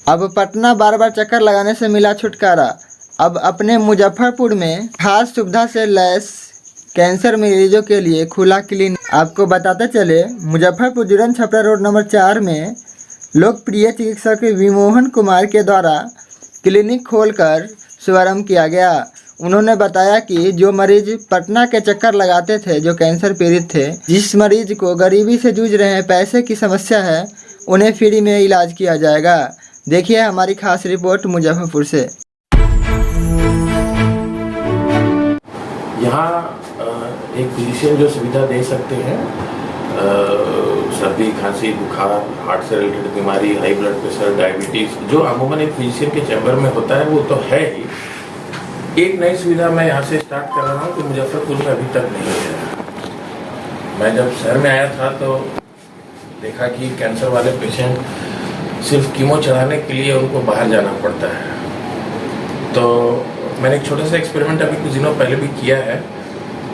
अब पटना बार बार चक्कर लगाने से मिला छुटकारा। अब अपने मुजफ्फरपुर में खास सुविधा से लैस कैंसर मरीजों के लिए खुला क्लिनिक। आपको बताते चले, मुजफ्फरपुर जुरन छपरा रोड नंबर 4 में लोकप्रिय चिकित्सक विमोहन कुमार के द्वारा क्लिनिक खोलकर शुभारंभ किया गया। उन्होंने बताया कि जो मरीज पटना के चक्कर लगाते थे, जो कैंसर पीड़ित थे, जिस मरीज को गरीबी से जूझ रहे हैं, पैसे की समस्या है, उन्हें फ्री में इलाज किया जाएगा। देखिए हमारी खास रिपोर्ट मुजफ्फरपुर से। यहाँ एक फिजिशियन जो सुविधा दे सकते हैं, सर्दी खांसी बुखार, हार्ट से रिलेटेड बीमारी, हाई ब्लड प्रेशर, डायबिटीज, जो अमूमन एक फिजिशियन के चैम्बर में होता है वो तो है ही। एक नई सुविधा मैं यहाँ से स्टार्ट कर रहा हूँ कि मुजफ्फरपुर में अभी तक नहीं है। मैं जब शहर में आया था तो देखा कि कैंसर वाले पेशेंट सिर्फ कीमो चढ़ाने के लिए उनको बाहर जाना पड़ता है। तो मैंने एक छोटा सा एक्सपेरिमेंट अभी कुछ दिनों पहले भी किया है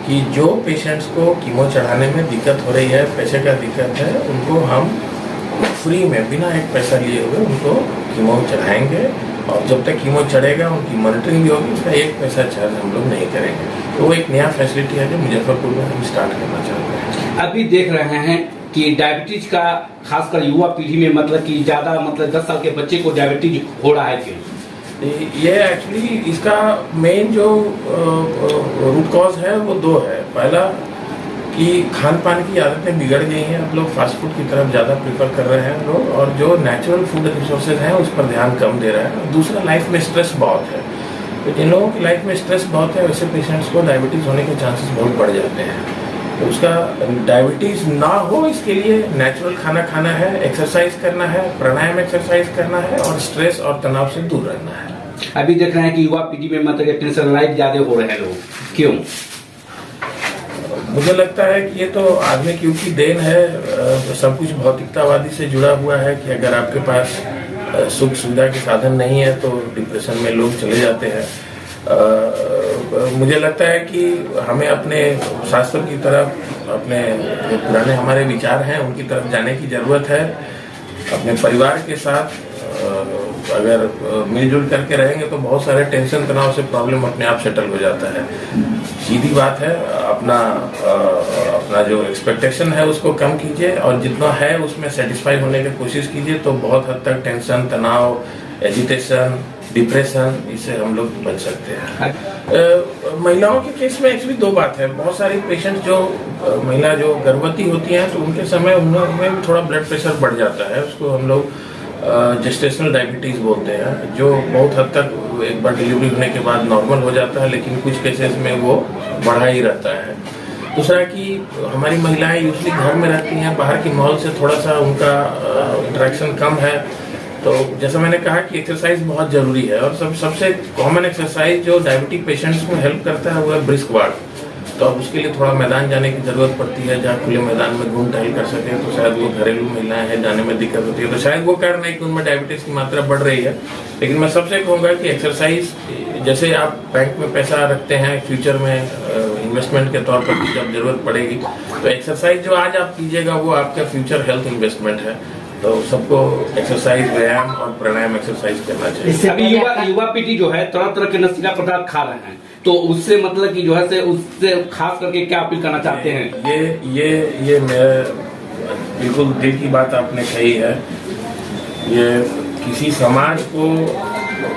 कि जो पेशेंट्स को कीमो चढ़ाने में दिक्कत हो रही है, पैसे का दिक्कत है, उनको हम फ्री में बिना एक पैसा लिए हुए उनको कीमो चढ़ाएंगे और जब तक कीमो चढ़ेगा उनकी मॉनिटरिंग भी होगी, उसका एक पैसा चार्ज हम लोग नहीं करेंगे। तो वो एक नया फैसिलिटी है जो मुजफ्फरपुर में हम स्टार्ट करना चाहते हैं। अभी देख रहे हैं कि डायबिटीज का खासकर युवा पीढ़ी में मतलब कि ज़्यादा 10 साल के बच्चे को डायबिटीज हो रहा है क्यों? ये एक्चुअली इसका मेन जो रूट कॉज है वो दो है। पहला कि खान पान की आदतें बिगड़ गई हैं, अब लोग फास्ट फूड की तरफ ज़्यादा प्रेफर कर रहे हैं लोग, और जो नेचुरल फूड रिसोर्सेज हैं उस पर ध्यान कम दे रहे हैं। दूसरा, लाइफ में स्ट्रेस बहुत है। तो जिन लोगों की लाइफ में स्ट्रेस बहुत है वैसे पेशेंट्स को डायबिटीज़ होने के चांसेस बहुत बढ़ जाते हैं। तो उसका डायबिटीज़ ना हो इसके लिए नेचुरल खाना खाना है, एक्सरसाइज करना है, प्राणायाम एक्सरसाइज करना है और स्ट्रेस और तनाव से दूर रहना है। अभी देख रहे हैं कि युवा पीढ़ी में टेंशन लाइफ ज़्यादा हो रहे हैं लोग, क्यों? मुझे लगता है कि ये तो आदमी की उनकी देन है। सब कुछ भौतिकतावादी से जुड़ा हुआ है कि अगर आपके पास सुख सुविधा के साधन नहीं है तो डिप्रेशन में लोग चले जाते हैं। मुझे लगता है कि हमें अपने शास्त्र की तरफ, अपने जो पुराने हमारे विचार हैं उनकी तरफ जाने की ज़रूरत है। अपने परिवार के साथ अगर मिलजुल करके रहेंगे तो बहुत सारे टेंशन तनाव से प्रॉब्लम अपने आप सेटल हो जाता है। सीधी बात है, अपना जो एक्सपेक्टेशन है उसको कम कीजिए और जितना है उसमें सेटिस्फाई होने की कोशिश कीजिए, तो बहुत हद तक टेंशन, तनाव, एजिटेशन, डिप्रेशन, इससे हम लोग बच सकते हैं। महिलाओं के केस में एक्चुअली दो बात है। बहुत सारी पेशेंट जो महिला जो गर्भवती होती हैं तो उनके समय उनमें थोड़ा ब्लड प्रेशर बढ़ जाता है, उसको हम लोग जेस्टेशनल डायबिटीज़ बोलते हैं, जो बहुत हद तक एक बार डिलीवरी होने के बाद नॉर्मल हो जाता है, लेकिन कुछ केसेस में वो बढ़ा ही रहता है। दूसरा कि हमारी महिलाएं यूजली घर में रहती हैं, बाहर के माहौल से थोड़ा सा उनका इंटरेक्शन कम है। तो जैसा मैंने कहा कि एक्सरसाइज बहुत ज़रूरी है और सबसे कॉमन एक्सरसाइज जो डायबिटिक पेशेंट्स को हेल्प करता है वो है ब्रिस्क वॉक। तो अब उसके लिए थोड़ा मैदान जाने की ज़रूरत पड़ती है, जहाँ खुले मैदान में घूम टहल कर सकें। तो शायद वो घरेलू महिलाएं हैं, जाने में दिक्कत होती है, तो शायद वो कारण है कि उनमें डायबिटीज़ की मात्रा बढ़ रही है। लेकिन मैं सबसे कहूँगा कि एक्सरसाइज, जैसे आप बैंक में पैसा रखते हैं फ्यूचर में इन्वेस्टमेंट के तौर पर जब जरूरत पड़ेगी, तो एक्सरसाइज जो आज आप कीजिएगा वो आपका फ्यूचर हेल्थ इन्वेस्टमेंट है। तो सबको एक्सरसाइज, व्यायाम और प्राणायाम एक्सरसाइज करना चाहिए। अभी युवा पीढ़ी जो है तरह तरह के नशीला पदार्थ खा रहे हैं, तो उससे मतलब कि जो है से उससे खास करके क्या अपील करना चाहते हैं? ये मेरा बिल्कुल दिल की बात आपने कही है। ये किसी समाज को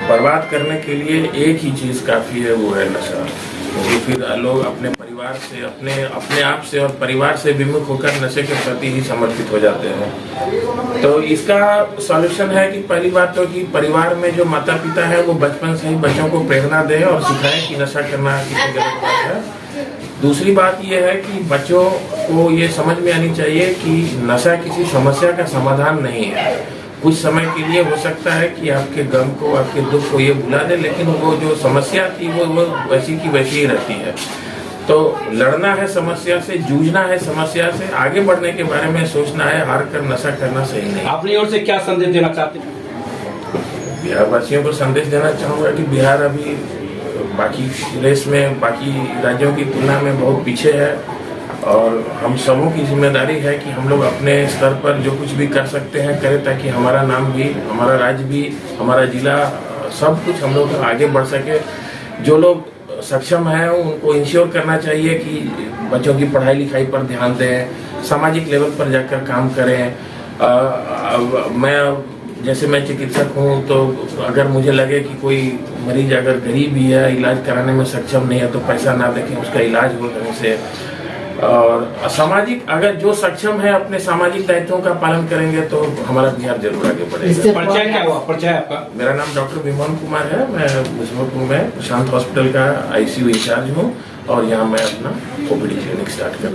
बर्बाद करने के लिए एक ही चीज काफी है, वो है नशा। क्योंकि फिर लोग अपने परिवार से, अपने आप से और परिवार से विमुख होकर नशे के प्रति ही समर्पित हो जाते हैं। तो इसका सॉल्यूशन है कि पहली बात तो कि परिवार में जो माता पिता है वो बचपन से ही बच्चों को प्रेरणा दें और सिखाएं कि नशा करना किसी गलत बात है। दूसरी बात यह है कि बच्चों को ये समझ में आनी चाहिए कि नशा किसी समस्या का समाधान नहीं है। कुछ समय के लिए हो सकता है कि आपके गम को, आपके दुख को ये भुला दे, लेकिन वो जो समस्या थी वो वैसी की वैसी ही रहती है। तो लड़ना है समस्या से, जूझना है समस्या से, आगे बढ़ने के बारे में सोचना है, हार कर नशा करना सही नहीं। अपनी ओर से क्या संदेश देना चाहते हैं? बिहार वासियों को संदेश देना चाहूँगा कि बिहार अभी बाकी रेस में बाकी राज्यों की तुलना में बहुत पीछे है। और हम सबों की जिम्मेदारी है कि हम लोग अपने स्तर पर जो कुछ भी कर सकते हैं करें, ताकि हमारा नाम भी, हमारा राज्य भी, हमारा जिला, सब कुछ हम लोग आगे बढ़ सके। जो लोग सक्षम हैं उनको इंश्योर करना चाहिए कि बच्चों की पढ़ाई लिखाई पर ध्यान दें, सामाजिक लेवल पर जाकर काम करें। जैसे मैं चिकित्सक हूँ, तो अगर मुझे लगे कि कोई मरीज अगर गरीब भी है, इलाज कराने में सक्षम नहीं है, तो पैसा ना देखें, उसका इलाज हो ढंग से। और सामाजिक, अगर जो सक्षम है अपने सामाजिक दायित्वों का पालन करेंगे तो हमारा बिहार जरूर आगे बढ़ेगा। परिचय क्या हुआ? परिचय आपका? मेरा नाम डॉक्टर विमोहन कुमार है। मैं मुजफ्फरपुर में प्रशांत हॉस्पिटल का ICU इंचार्ज हूँ और यहाँ मैं अपना OPD क्लिनिक स्टार्ट कर